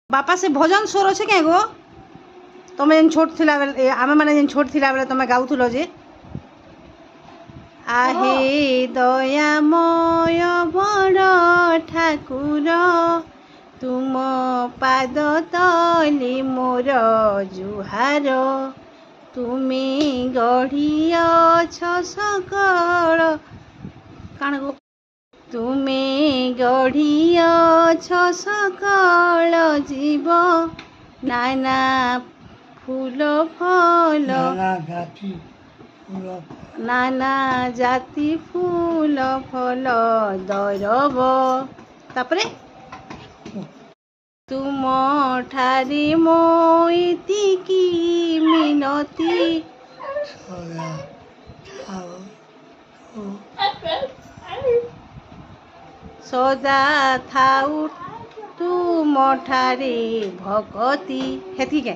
बापा से भजन स्वर अच्छे क्या गो तुम जेन छोट थिला बेले आमे माने जेन छोट थिला बेले तुम गाउथुलो जे आहे दयामय बड़ ठाकुर तुम पाद तले मोर जुहार तुमे गढ़ियछ सकल काण गो तुमे गढ़ियछ सकल जीव नाना फूल फल नाना जाति फूल फल दरब तापरे तुम ठारे मोइतिकी मिनती सदा थाउ तुम ठारे भगती हेती के